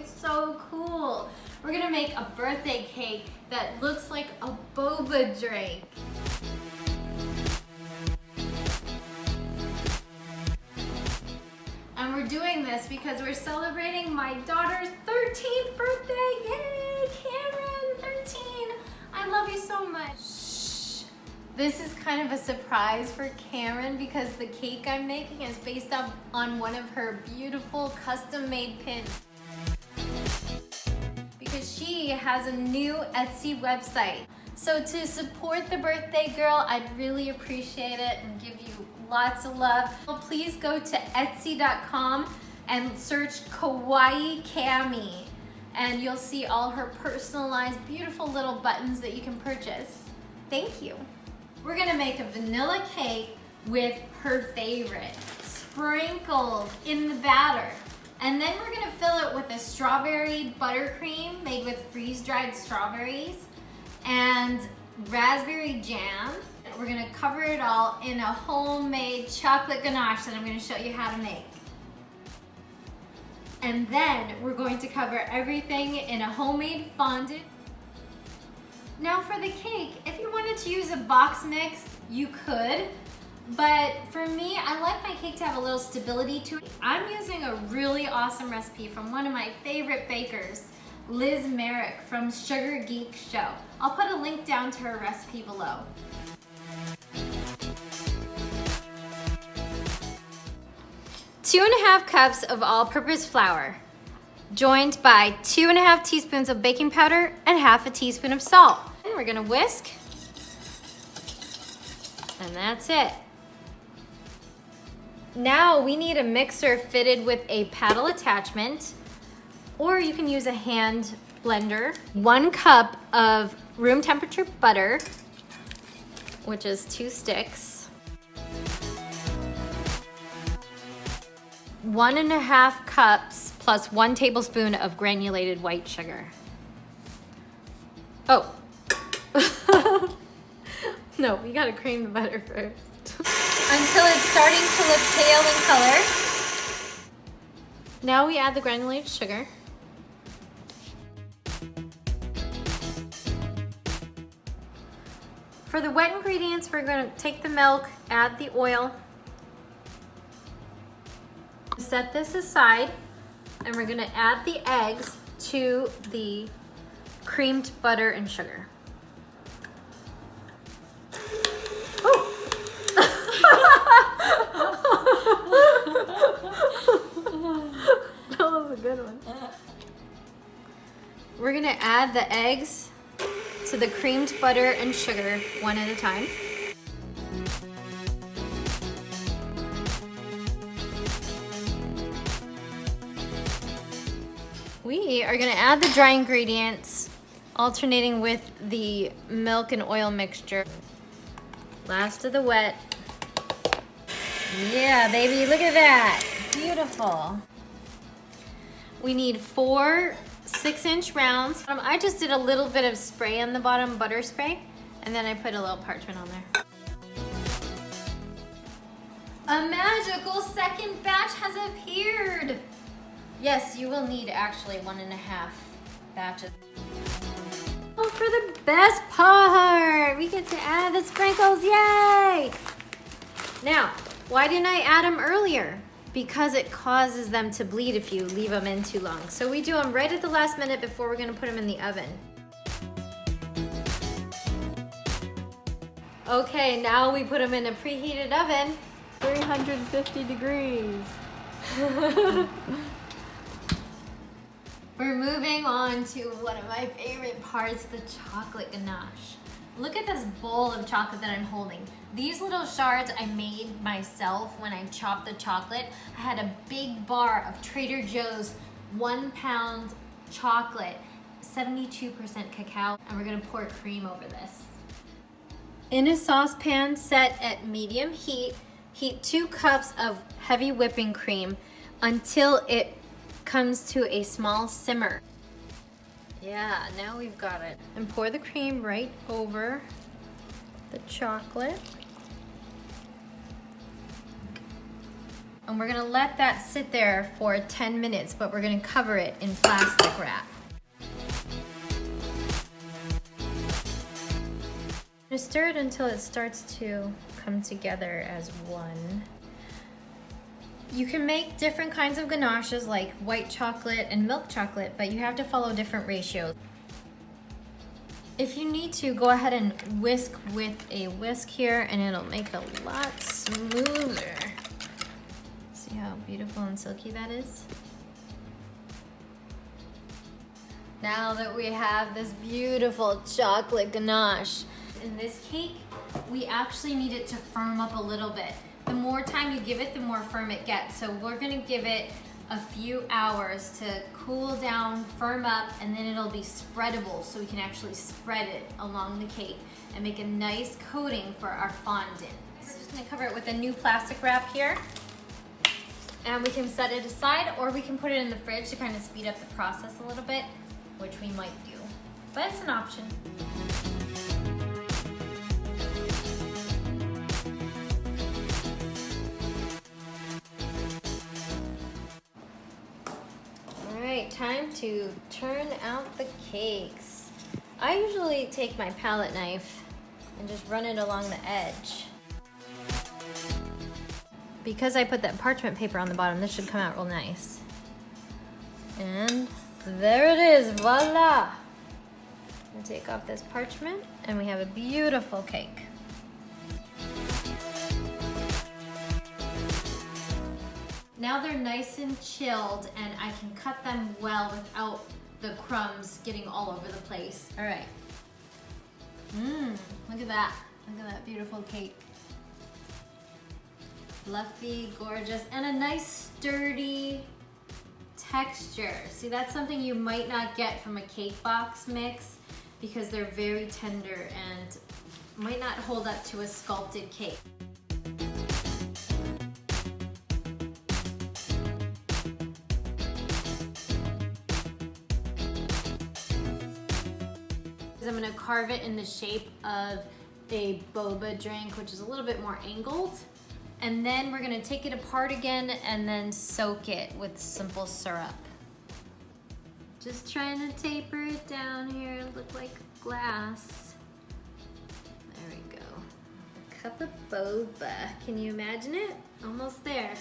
be so cool. We're gonna make a birthday cake that looks like a boba drink. And we're doing this because we're celebrating my daughter's 13th birthday. Yay, Cameron, 13. I love you so much. Shh. This is kind of a surprise for Cameron because the cake I'm making is based on one of her beautiful custom-made pins. Because she has a new Etsy website. So to support the birthday girl, I'd really appreciate it and give you lots of love. Please go to Etsy.com and search KAWAII-CAMY and you'll see all her personalized, beautiful little buttons that you can purchase. Thank you. We're gonna make a vanilla cake with her favorite, sprinkles in the batter. And then we're gonna fill it with a strawberry buttercream made with freeze-dried strawberries and raspberry jam. We're gonna cover it all in a homemade chocolate ganache that I'm gonna show you how to make. And then we're going to cover everything in a homemade fondant. Now for the cake, if you wanted to use a box mix, you could. But for me, I like my cake to have a little stability to it. I'm using a really awesome recipe from one of my favorite bakers, Marek from Sugar Geek Show. I'll put a link down to her recipe below. Two and a half cups of all-purpose flour, joined by 2.5 teaspoons of baking powder and half a teaspoon of salt. And we're gonna whisk, and that's it. Now we need a mixer fitted with a paddle attachment, or you can use a hand blender. 1 cup of room temperature butter, which is 2 sticks. 1.5 cups plus 1 tablespoon of granulated white sugar. Oh. No, we gotta cream the butter first. Until it's starting to look pale in color. Now we add the granulated sugar. For the wet ingredients, we're gonna take the milk, add the oil, set this aside, and we're gonna add the eggs to the creamed butter and sugar. That was a good one. We're gonna add the eggs to the creamed butter and sugar one at a time. We are gonna add the dry ingredients, alternating with the milk and oil mixture. Last of the wet. Yeah, baby, look at that. Beautiful. We need 4 6-inch rounds. I just did a little bit of spray on the bottom, butter spray, and then I put a little parchment on there. A magical second batch has appeared. Yes, you will need actually 1.5 batches. Oh, for the best part, we get to add the sprinkles, yay! Now, why didn't I add them earlier? Because it causes them to bleed if you leave them in too long. So we do them right at the last minute before we're gonna put them in the oven. Okay, now we put them in a preheated oven. 350 degrees. We're moving on to one of my favorite parts, the chocolate ganache. Look at this bowl of chocolate that I'm holding. These little shards I made myself when I chopped the chocolate. I had a big bar of Trader Joe's 1-pound chocolate, 72% cacao, and we're gonna pour cream over this. In a saucepan set at medium heat, heat 2 cups of heavy whipping cream until it comes to a small simmer. Yeah, now we've got it. And pour the cream right over the chocolate. and we're gonna let that sit there for 10 minutes, but we're gonna cover it in plastic wrap. Just stir it until it starts to come together as one. You can make different kinds of ganaches like white chocolate and milk chocolate, but you have to follow different ratios. If you need to, go ahead and whisk with a whisk here and it'll make it a lot smoother. See how beautiful and silky that is? Now that we have this beautiful chocolate ganache, in this cake, we actually need it to firm up a little bit. The more time you give it, the more firm it gets. So we're gonna give it a few hours to cool down, firm up, and then it'll be spreadable so we can actually spread it along the cake and make a nice coating for our fondant. We're just gonna cover it with a new plastic wrap here. And we can set it aside or we can put it in the fridge to kind of speed up the process a little bit, which we might do, but it's an option. Time to turn out the cakes. I usually take my palette knife and just run it along the edge. Because I put that parchment paper on the bottom, this should come out real nice. And there it is, voila! We'll take off this parchment and we have a beautiful cake. Now they're nice and chilled and I can cut them well without the crumbs getting all over the place. All right. Look at that. Look at that beautiful cake. Fluffy, gorgeous, and a nice sturdy texture. See, that's something you might not get from a cake box mix because they're very tender and might not hold up to a sculpted cake. I'm gonna carve it in the shape of a boba drink, which is a little bit more angled. And then we're gonna take it apart again and then soak it with simple syrup. Just trying to taper it down here, look like glass. There we go. A cup of boba. Can you imagine it? Almost there.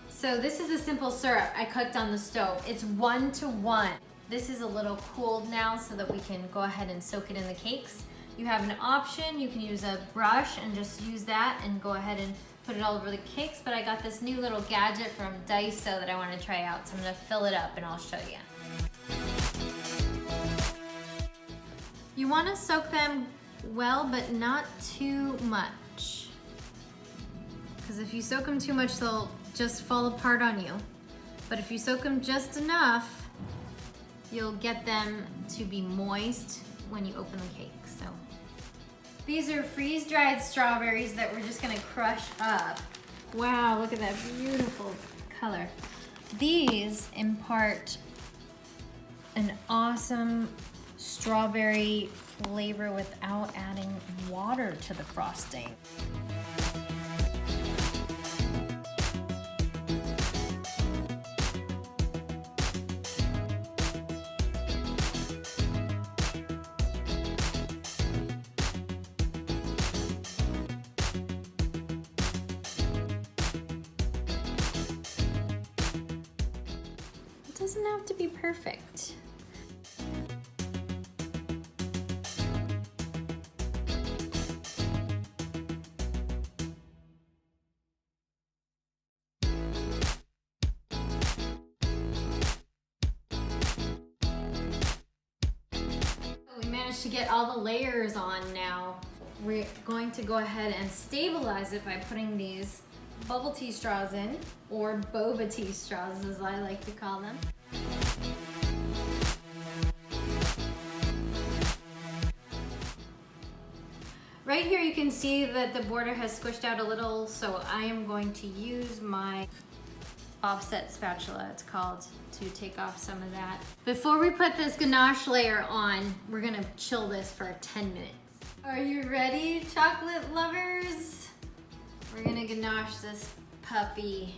So this is the simple syrup I cooked on the stove. It's 1:1. This is a little cooled now so that we can go ahead and soak it in the cakes. You have an option, you can use a brush and just use that and go ahead and put it all over the cakes, but I got this new little gadget from Daiso that I want to try out, so I'm gonna fill it up and I'll show you. You want to soak them well, but not too much. Because if you soak them too much, they'll just fall apart on you. But if you soak them just enough, you'll get them to be moist when you open the cake. So these are freeze-dried strawberries that we're just gonna crush up. Wow, look at that beautiful color. These impart an awesome strawberry flavor without adding water to the frosting. It doesn't have to be perfect. We managed to get all the layers on now. We're going to go ahead and stabilize it by putting these bubble tea straws in, or boba tea straws as I like to call them. Right here you can see that the border has squished out a little, so I am going to use my offset spatula, it's called, to take off some of that. Before we put this ganache layer on, we're gonna chill this for 10 minutes. Are you ready, chocolate lovers? We're gonna ganache this puppy.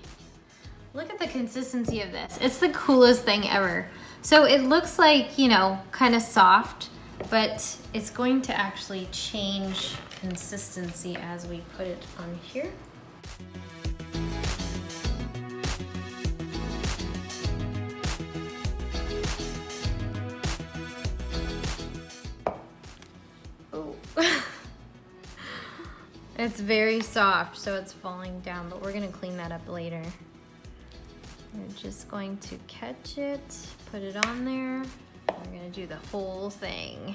Look at the consistency of this. It's the coolest thing ever. So it looks like, you know, kind of soft, but it's going to actually change consistency as we put it on here. Oh. It's very soft, so it's falling down, but we're gonna clean that up later. We're just going to catch it, put it on there. We're gonna do the whole thing.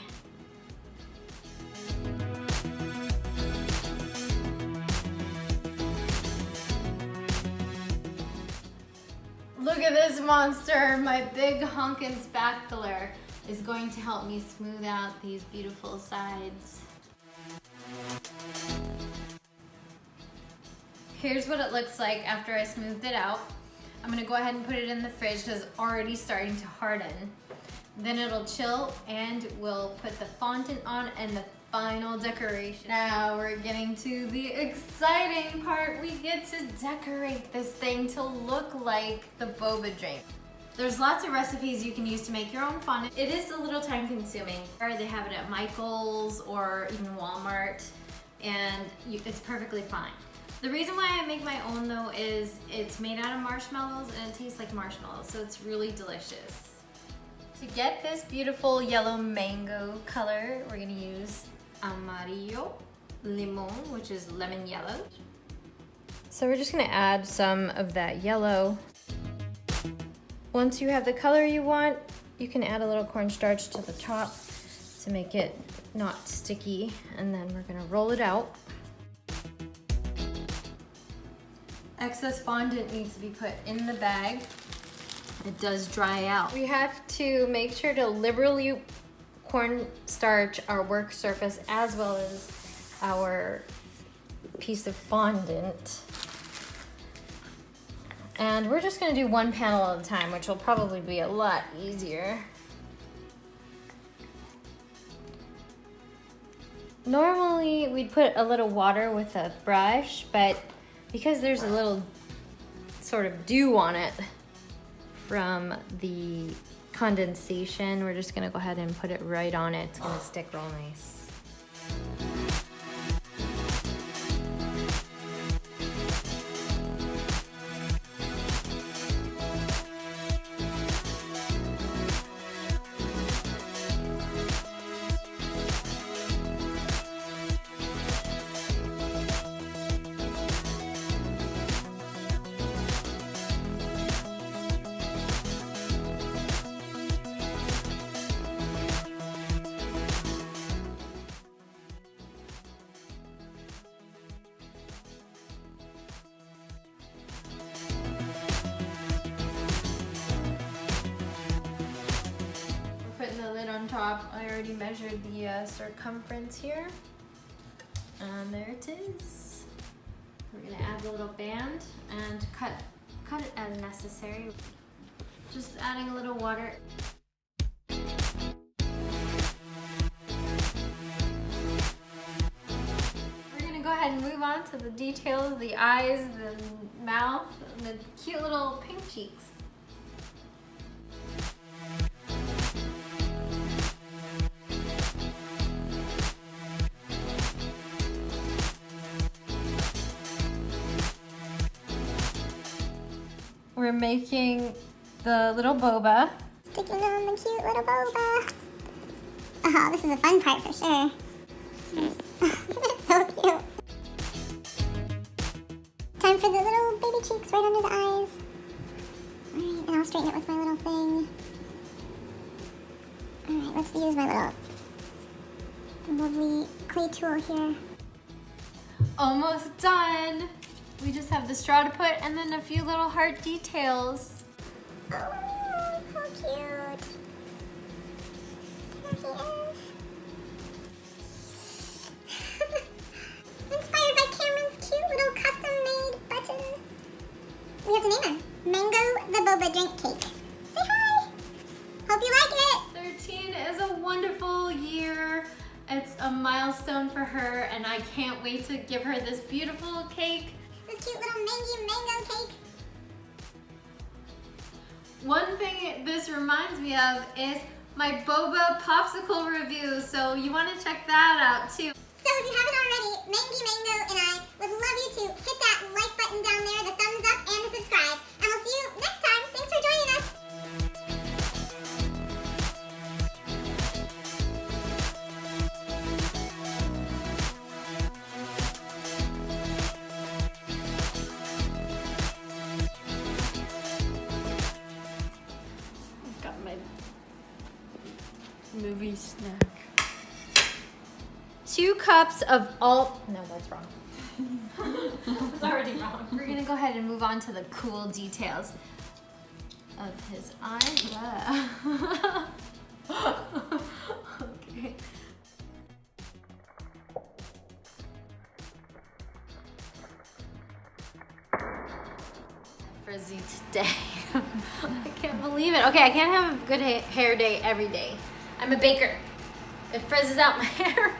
Look at this monster. My big honkin' spatula is going to help me smooth out these beautiful sides. Here's what it looks like after I smoothed it out. I'm gonna go ahead and put it in the fridge because it's already starting to harden. Then it'll chill and we'll put the fondant on and the final decoration. Now we're getting to the exciting part. We get to decorate this thing to look like the boba drink. There's lots of recipes you can use to make your own fondant. It is a little time consuming. They have it at Michael's or even Walmart, and it's perfectly fine. The reason why I make my own though is it's made out of marshmallows and it tastes like marshmallows, so it's really delicious. To get this beautiful yellow mango color, we're gonna use amarillo limon, which is lemon yellow. So we're just gonna add some of that yellow. Once you have the color you want, you can add a little cornstarch to the top to make it not sticky, and then we're gonna roll it out. Excess fondant needs to be put in the bag. It does dry out. We have to make sure to liberally cornstarch our work surface as well as our piece of fondant. And we're just gonna do one panel at a time, which will probably be a lot easier. Normally we'd put a little water with a brush, but because there's a little sort of dew on it from the condensation, we're just gonna go ahead and put it right on it. It's gonna stick real nice. On top, I already measured the circumference here, and there it is. We're gonna add the little band and cut it as necessary. Just adding a little water. We're gonna go ahead and move on to the details, the eyes, the mouth, and the cute little pink cheeks. We're making the little boba. Sticking on the cute little boba. Oh, this is a fun part for sure. It's so cute. Time for the little baby cheeks right under the eyes. Alright, and I'll straighten it with my little thing. Alright, let's use my little lovely clay tool here. Almost done. We just have the straw to put and then a few little heart details. Oh, how cute. There he is. Inspired by CAMRYN'S cute little custom-made button. We have to name her. Mango the Boba Drink Cake. Say hi. Hope you like it. 13 is a wonderful year, It's a milestone for her, and I can't wait to give her this beautiful cake. This cute little mango cake. One thing this reminds me of is my boba popsicle review, so you want to check that out too. So if you haven't already, Mango and I would love you to hit that like button down there, the thumbs up, and the subscribe. And we'll see you next time. Thanks for joining us. Got my movie snack. 2 cups of all, no, that's wrong. It's already wrong. We're gonna go ahead and move on to the cool details of his eyes. Okay. Frizzy today. I can't believe it. Okay, I can't have a good hair day every day. I'm a baker. It frizzes out my hair.